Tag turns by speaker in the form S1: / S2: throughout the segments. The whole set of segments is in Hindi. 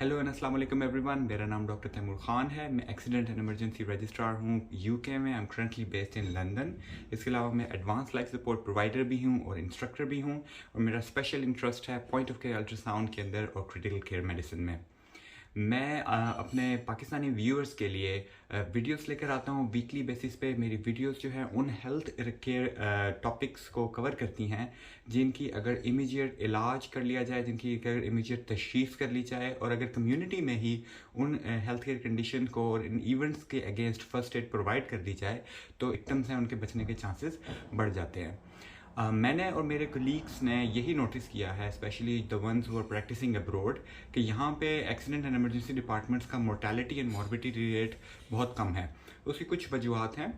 S1: हेलो एंड अस्सलाम वालेकुम एवरीवन। मेरा नाम डॉक्टर तैमूर ख़ान है। मैं एक्सीडेंट एंड इमरजेंसी रजिस्ट्रार हूँ यूके में। I am currently based in London. इसके अलावा मैं एडवांस लाइफ सपोर्ट प्रोवाइडर भी हूँ और इंस्ट्रक्टर भी हूँ, और मेरा स्पेशल इंटरेस्ट है पॉइंट ऑफ केयर अल्ट्रासाउंड के अंदर और क्रिटिकल केयर मेडिसिन में। मैं अपने पाकिस्तानी व्यूअर्स के लिए वीडियोस लेकर आता हूँ वीकली बेसिस पे। मेरी वीडियोस जो हैं उन हेल्थ केयर टॉपिक्स को कवर करती हैं जिनकी अगर इमीडिएट इलाज कर लिया जाए, जिनकी अगर इमीडिएट तशख़ीस कर ली जाए, और अगर कम्युनिटी में ही उन हेल्थ केयर कंडीशन को और इन इवेंट्स के अगेंस्ट फर्स्ट एड प्रोवाइड कर दी जाए तो एकदम से उनके बचने के चांसेस बढ़ जाते हैं। मैंने और मेरे कोलीग्स ने यही नोटिस किया है, specially the ones who are practicing abroad, कि यहाँ पे एक्सीडेंट एंड इमरजेंसी डिपार्टमेंट्स का मोर्टेलिटी एंड मॉर्बिडिटी रेट बहुत कम है। उसकी कुछ वजूहत हैं।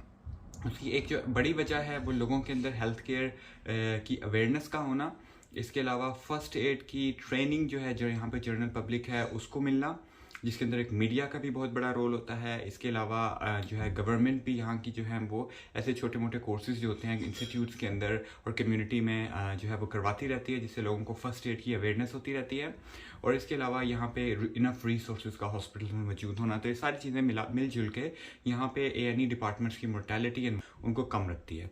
S1: उसकी एक जो बड़ी वजह है वो लोगों के अंदर हेल्थ केयर की अवेयरनेस का होना। इसके अलावा फ़र्स्ट एड की ट्रेनिंग जो है, जो यहाँ पे जनरल पब्लिक है उसको मिलना, जिसके अंदर एक मीडिया का भी बहुत बड़ा रोल होता है। इसके अलावा जो है गवर्नमेंट भी यहाँ की जो है वो ऐसे छोटे मोटे कोर्सेज जो होते हैं इंस्टीट्यूट्स के अंदर और कम्युनिटी में जो है वो करवाती रहती है, जिससे लोगों को फर्स्ट एड की अवेयरनेस होती रहती है। और इसके अलावा यहाँ पे इनफ रिसोर्सेज का हॉस्पिटल में मौजूद होना, तो ये सारी चीज़ें मिलजुल के यहाँ पे A&E डिपार्टमेंट्स की मोर्टेलिटी उनको कम रखती है।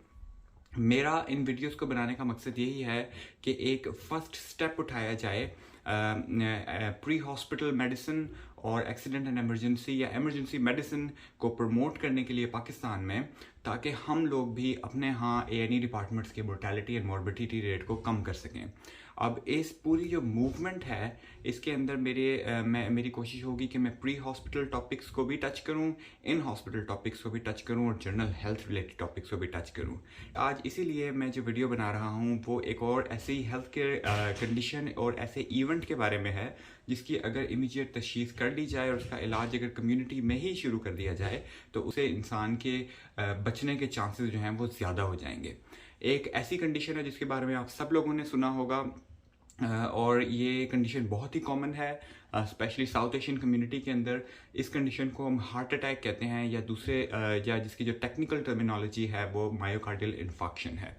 S1: मेरा इन वीडियोस को बनाने का मकसद यही है कि एक फ़र्स्ट स्टेप उठाया जाए प्री हॉस्पिटल मेडिसिन और एक्सीडेंट एंड इमरजेंसी या इमरजेंसी मेडिसिन को प्रमोट करने के लिए पाकिस्तान में, ताकि हम लोग भी अपने यहाँ A&E डिपार्टमेंट्स की मोर्टेलिटी एंड मॉर्बिडिटी रेट को कम कर सकें। अब इस पूरी जो मूवमेंट है इसके अंदर मेरी कोशिश होगी कि मैं प्री हॉस्पिटल टॉपिक्स को भी टच करूं, इन हॉस्पिटल टॉपिक्स को भी टच करूं और जनरल हेल्थ रिलेटेड टॉपिक्स को भी टच करूं। आज इसीलिए मैं जो वीडियो बना रहा हूं वो एक और ऐसी हेल्थ केयर कंडीशन और ऐसे इवेंट के बारे में है जिसकी अगर इमीडिएट तशख़ीस कर ली जाए और उसका इलाज अगर कम्युनिटी में ही शुरू कर दिया जाए तो उसे इंसान के बचने के चांसेस जो हैं वो ज़्यादा हो जाएंगे। एक ऐसी कंडीशन है जिसके बारे में आप सब लोगों ने सुना होगा, और ये कंडीशन बहुत ही कॉमन है स्पेशली साउथ एशियन कम्युनिटी के अंदर। इस कंडीशन को हम हार्ट अटैक कहते हैं, या दूसरे या जिसकी जो टेक्निकल टर्मिनोलॉजी है वो मायोकार्डियल इन्फार्क्शन है।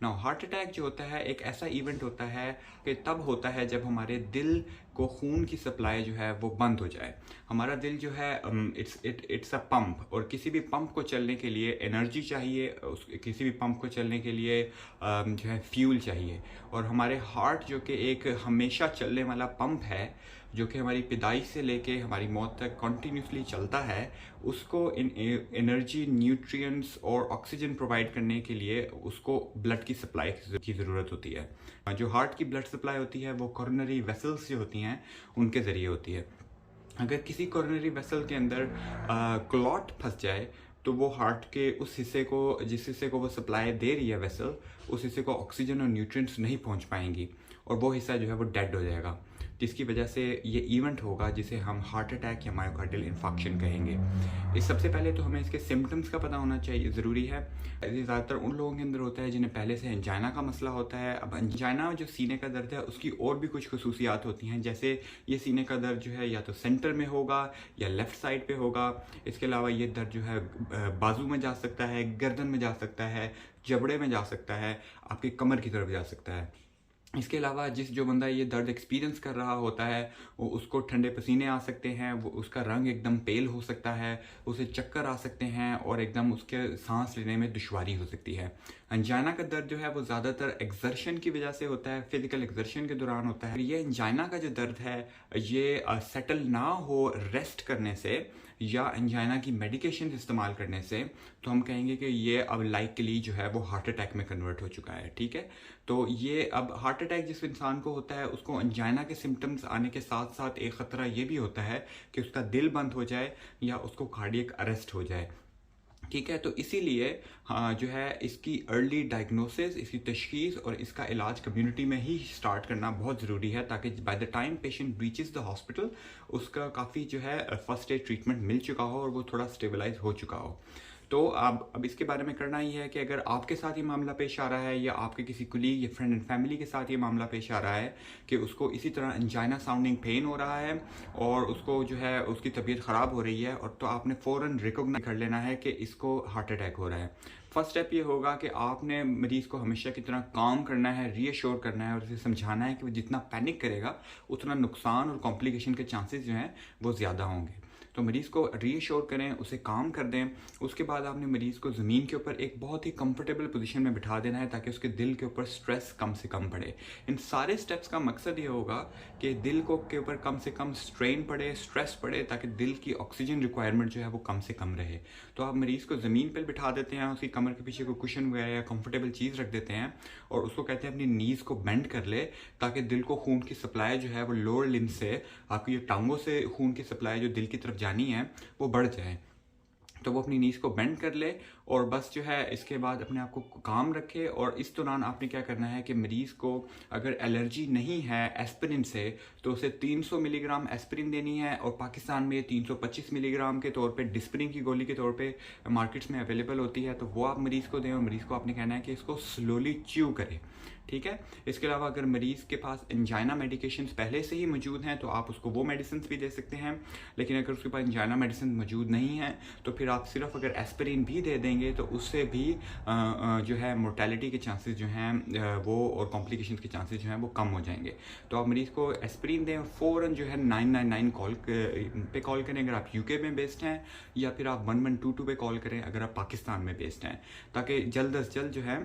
S1: नाउ हार्ट अटैक जो होता है एक ऐसा इवेंट होता है कि तब होता है जब हमारे दिल को खून की सप्लाई जो है वो बंद हो जाए। हमारा दिल जो है इट्स अ पंप, और किसी भी पंप को चलने के लिए एनर्जी चाहिए, किसी भी पंप को चलने के लिए जो है फ्यूल चाहिए। और हमारे हार्ट जो कि एक हमेशा चलने वाला पंप है, जो कि हमारी पैदाइश से लेके हमारी मौत तक कॉन्टीन्यूसली चलता है, उसको एनर्जी, न्यूट्रिएंट्स और ऑक्सीजन प्रोवाइड करने के लिए उसको ब्लड की सप्लाई की ज़रूरत होती है। जो हार्ट की ब्लड सप्लाई होती है वो कोरोनरी वेसल्स जो होती हैं उनके ज़रिए होती है। अगर किसी कोरोनरी वेसल के अंदर क्लॉट फंस जाए तो वो हार्ट के उस हिस्से को, जिस हिस्से को वो सप्लाई दे रही है वेसल, उस हिस्से को ऑक्सीजन और न्यूट्रिएंट्स नहीं पहुंच पाएंगी और वो हिस्सा जो है वो डेड हो जाएगा, जिसकी वजह से ये इवेंट होगा जिसे हम हार्ट अटैक या मायोकार्डियल इन्फार्क्शन कहेंगे। इस सबसे पहले तो हमें इसके सिम्टम्स का पता होना चाहिए, ज़रूरी है। ये ज़्यादातर उन लोगों के अंदर होता है जिन्हें पहले से एंजाइना का मसला होता है। अब एंजाइना जो सीने का दर्द है उसकी और भी कुछ खसूसियात होती हैं, जैसे ये सीने का दर्द जो है या तो सेंटर में होगा या लेफ़्ट साइड पे होगा। इसके अलावा ये दर्द जो है बाजू में जा सकता है, गर्दन में जा सकता है, जबड़े में जा सकता है, आपकी कमर की तरफ जा सकता है। इसके अलावा जो बंदा ये दर्द एक्सपीरियंस कर रहा होता है वो उसको ठंडे पसीने आ सकते हैं, वो उसका रंग एकदम पेल हो सकता है, उसे चक्कर आ सकते हैं और एकदम उसके सांस लेने में दुश्वारी हो सकती है। एंजाइना का दर्द जो है वो ज़्यादातर एक्सर्शन की वजह से होता है, फिजिकल एक्सर्शन के दौरान होता है। ये एंजाइना का जो दर्द है ये सेटल ना हो रेस्ट करने से या एंजाइना की मेडिकेशन इस्तेमाल करने से, तो हम कहेंगे कि ये अब लाइकली जो है वो हार्ट अटैक में कन्वर्ट हो चुका है। ठीक है, तो ये अब हार्ट अटैक जिस इंसान को होता है उसको एंजाइना के सिम्टम्स आने के साथ साथ एक ख़तरा ये भी होता है कि उसका दिल बंद हो जाए या उसको कार्डियक अरेस्ट हो जाए। ठीक है, तो इसीलिए जो है इसकी अर्ली डायग्नोसिस, इसकी तशख़ीस और इसका इलाज कम्युनिटी में ही स्टार्ट करना बहुत ज़रूरी है, ताकि by the time patient reaches the hospital उसका काफ़ी जो है फर्स्ट एड ट्रीटमेंट मिल चुका हो और वो थोड़ा स्टेबलाइज हो चुका हो। तो अब इसके बारे में करना ही है कि अगर आपके साथ ये मामला पेश आ रहा है या आपके किसी कुलीग या फ्रेंड एंड फैमिली के साथ ये मामला पेश आ रहा है कि उसको इसी तरह एंजाइना साउंडिंग पेन हो रहा है और उसको जो है उसकी तबीयत ख़राब हो रही है, और तो आपने फ़ौरन रिकॉग्नाइज कर लेना है कि इसको हार्ट अटैक हो रहा है। फर्स्ट स्टेप ये होगा कि आपने मरीज़ को हमेशा की तरह काम करना है, रीअश्योर करना है और उसे समझाना है कि वो जितना पैनिक करेगा उतना नुकसान और कॉम्प्लिकेशन के चांसेस जो हैं वो ज़्यादा होंगे। तो मरीज़ को रीअश्योर करें, उसे काम कर दें। उसके बाद आपने मरीज़ को ज़मीन के ऊपर एक बहुत ही कंफर्टेबल पोजीशन में बिठा देना है ताकि उसके दिल के ऊपर स्ट्रेस कम से कम पड़े। इन सारे स्टेप्स का मकसद ये होगा कि दिल को के ऊपर कम से कम स्ट्रेन पड़े, स्ट्रेस पड़े, ताकि दिल की ऑक्सीजन रिक्वायरमेंट जो है वो कम से कम रहे। तो आप मरीज़ को ज़मीन पर बिठा देते हैं, उसकी कमर के पीछे कोई कुशन वगैरह या कंफर्टेबल चीज़ रख देते हैं और उसको कहते हैं अपनी नीज़ को बेंड कर ले ताकि दिल को खून की सप्लाई जो है वो लोअर लिम्ब से, आपकी ये टांगों से खून की सप्लाई जो दिल की तरफ जानी है वो बढ़ जाए। तो वो अपनी नीज़ को बेंड कर ले और बस जो है इसके बाद अपने आप को काम रखे। और इस दौरान आपने क्या करना है कि मरीज़ को अगर एलर्जी नहीं है एस्पिरिन से तो उसे 300 मिलीग्राम एस्पिरिन देनी है, और पाकिस्तान में 325 मिलीग्राम के तौर पे डिस्प्रिन की गोली के तौर पे मार्केट्स में अवेलेबल होती है, तो वो आप मरीज़ को दें और मरीज़ को आपने कहना है कि इसको स्लोली च्यू करे। ठीक है। इसके अलावा अगर मरीज़ के पास एंजाइना मेडिकेशंस पहले से ही मौजूद हैं तो आप उसको वो मेडिसिन भी दे सकते हैं, लेकिन अगर उसके पास एंजाइना मेडिसिन मौजूद नहीं है तो फिर आप सिर्फ अगर एस्पिरिन भी दे देंगे तो उससे भी जो है मोर्टेलिटी के चांसेस जो हैं वो और कॉम्प्लिकेशंस के चांसेस जो हैं वो कम हो जाएंगे। तो आप मरीज़ को एस्पिरिन दें और फ़ौरन जो है 999 कॉल पे कॉल करें अगर आप यूके में बेस्ड हैं, या फिर आप 1122 पे कॉल करें अगर आप पाकिस्तान में बेस्ड हैं, ताकि जल्द अज जल्द जो है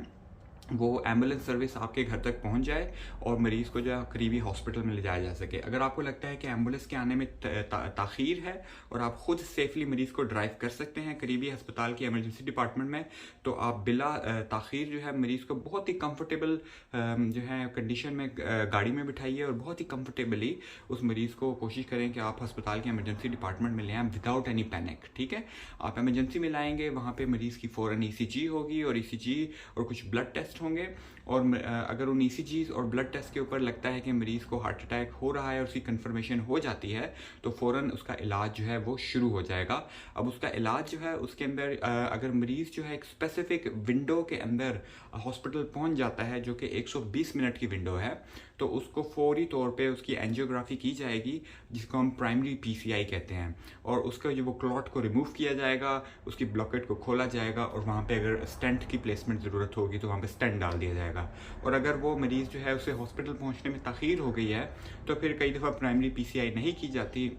S1: वो एम्बुलेंस सर्विस आपके घर तक पहुंच जाए और मरीज़ को जो है करीबी हॉस्पिटल में ले जाया जा सके। अगर आपको लगता है कि एम्बुलेंस के आने में ताख़ीर है और आप ख़ुद सेफली मरीज़ को ड्राइव कर सकते हैं करीबी अस्पताल की एमरजेंसी डिपार्टमेंट में, तो आप बिला ताख़ीर जो है मरीज़ को बहुत ही कंफर्टेबल जो है कंडीशन में गाड़ी में बिठाइए और बहुत ही कंफर्टेबली उस मरीज़ को कोशिश करें कि आप अस्पताल के एमरजेंसी डिपार्टमेंट में ले आएँ विदाउट एनी पैनिक। ठीक है। आप एमरजेंसी में लाएंगे, वहाँ पर मरीज़ की फ़ौरन ECG होगी और ECG और कुछ ब्लड टेस्ट होंगे, और अगर उन ECGs और ब्लड टेस्ट के ऊपर लगता है कि मरीज़ को हार्ट अटैक हो रहा है और उसकी कंफर्मेशन हो जाती है तो फ़ौरन उसका इलाज जो है वो शुरू हो जाएगा। अब उसका इलाज जो है उसके अंदर अगर मरीज़ जो है एक स्पेसिफिक विंडो के अंदर हॉस्पिटल पहुंच जाता है जो कि 120 मिनट की विंडो है, तो उसको फौरी तौर पे उसकी एंजियोग्राफी की जाएगी जिसको हम प्राइमरी PCI कहते हैं, और उसका जो वो क्लॉट को रिमूव किया जाएगा, उसकी ब्लॉकेट को खोला जाएगा और वहाँ पे अगर स्टेंट की प्लेसमेंट ज़रूरत होगी तो वहाँ पे स्टेंट डाल दिया जाएगा। और अगर वो मरीज़ जो है उसे हॉस्पिटल पहुँचने में ताख़ीर हो गई है तो फिर कई दफ़ा प्राइमरी PCI नहीं की जाती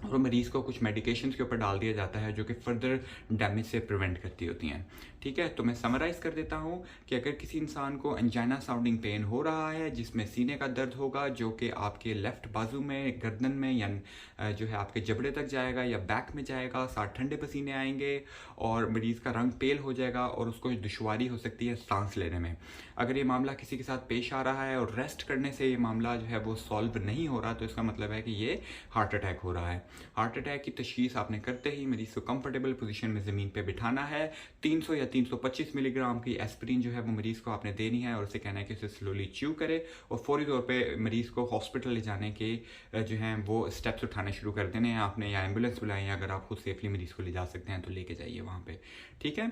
S1: और मरीज़ को कुछ मेडिकेशंस के ऊपर डाल दिया जाता है जो कि फर्दर डैमेज से प्रिवेंट करती होती हैं। ठीक है। तो मैं समराइज़ कर देता हूँ कि अगर किसी इंसान को एंजाइना साउंडिंग पेन हो रहा है जिसमें सीने का दर्द होगा जो कि आपके लेफ़्ट बाजू में, गर्दन में या जो है आपके जबड़े तक जाएगा या बैक में जाएगा, साथ ठंडे पसीने आएंगे और मरीज़ का रंग पेल हो जाएगा और उसको दुश्वारी हो सकती है सांस लेने में। अगर ये मामला किसी के साथ पेश आ रहा है और रेस्ट करने से ये मामला जो है वो सॉल्व नहीं हो रहा तो इसका मतलब है कि ये हार्ट अटैक हो रहा है। हार्ट अटैक की तशखीस आपने करते ही मरीज़ को कंफर्टेबल पोजीशन में ज़मीन पे बिठाना है। 300 या 325 मिलीग्राम की एस्पिरिन जो है वो मरीज़ को आपने देनी है और उसे कहना है कि उसे स्लोली च्यू करे और फौरी तौर पे मरीज़ को हॉस्पिटल ले जाने के जो हैं वो स्टेप्स उठाने शुरू कर देने हैं आपने, या एम्बुलेंस बुलाएं, अगर आप खुद सेफली मरीज़ को ले जा सकते हैं तो लेके जाइए वहाँ पे। ठीक है।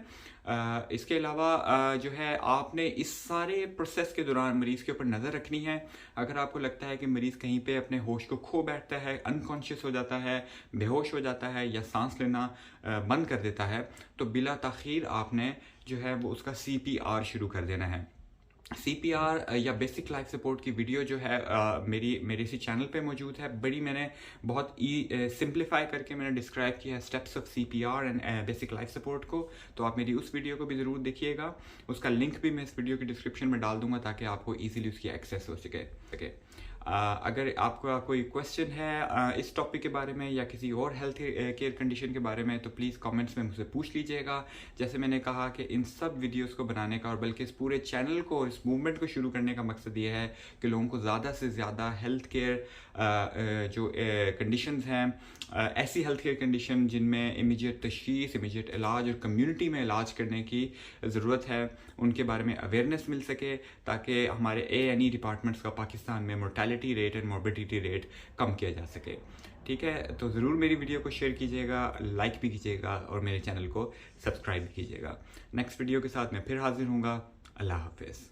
S1: इसके अलावा जो है आपने इस सारे प्रोसेस के दौरान मरीज़ के ऊपर नज़र रखनी है। अगर आपको लगता है कि मरीज़ कहीं पे अपने होश को खो बैठता है, अनकॉन्शियस हो जाता है, बेहोश हो जाता है या सांस लेना बंद कर देता है तो बिला ताख़ीर आपने जो है वो उसका CPR शुरू कर देना है। CPR या बेसिक लाइफ सपोर्ट की वीडियो जो है मेरे इसी चैनल पे मौजूद है। बड़ी मैंने बहुत सिंप्लीफाई करके मैंने डिस्क्राइब किया है steps of CPR and basic life support को, तो आप मेरी उस वीडियो को भी ज़रूर देखिएगा। उसका लिंक भी मैं इस वीडियो की डिस्क्रिप्शन में डाल दूंगा ताकि आपको ईजिली उसकी एक्सेस हो सके। अगर आपका कोई क्वेश्चन है इस टॉपिक के बारे में या किसी और हेल्थ केयर कंडीशन के बारे में तो प्लीज़ कमेंट्स में मुझसे पूछ लीजिएगा। जैसे मैंने कहा कि इन सब वीडियोस को बनाने का और बल्कि इस पूरे चैनल को और इस मूवमेंट को शुरू करने का मकसद ये है कि लोगों को ज़्यादा से ज़्यादा हेल्थ केयर जो कंडीशंस हैं, ऐसी हेल्थ केयर कंडीशन जिनमें इमीडिएट तशख़ीस, इमीडिएट इलाज और कम्युनिटी में इलाज करने की ज़रूरत है, उनके बारे में अवेयरनेस मिल सके ताकि हमारे A&E डिपार्टमेंट्स का पाकिस्तान में mortality mortality rate and morbidity rate कम किया जा सके। ठीक है, तो ज़रूर मेरी वीडियो को शेयर कीजिएगा, लाइक भी कीजिएगा और मेरे चैनल को सब्सक्राइब भी कीजिएगा। नेक्स्ट वीडियो के साथ मैं फिर हाजिर हूँगा। अल्लाह हाफिज़।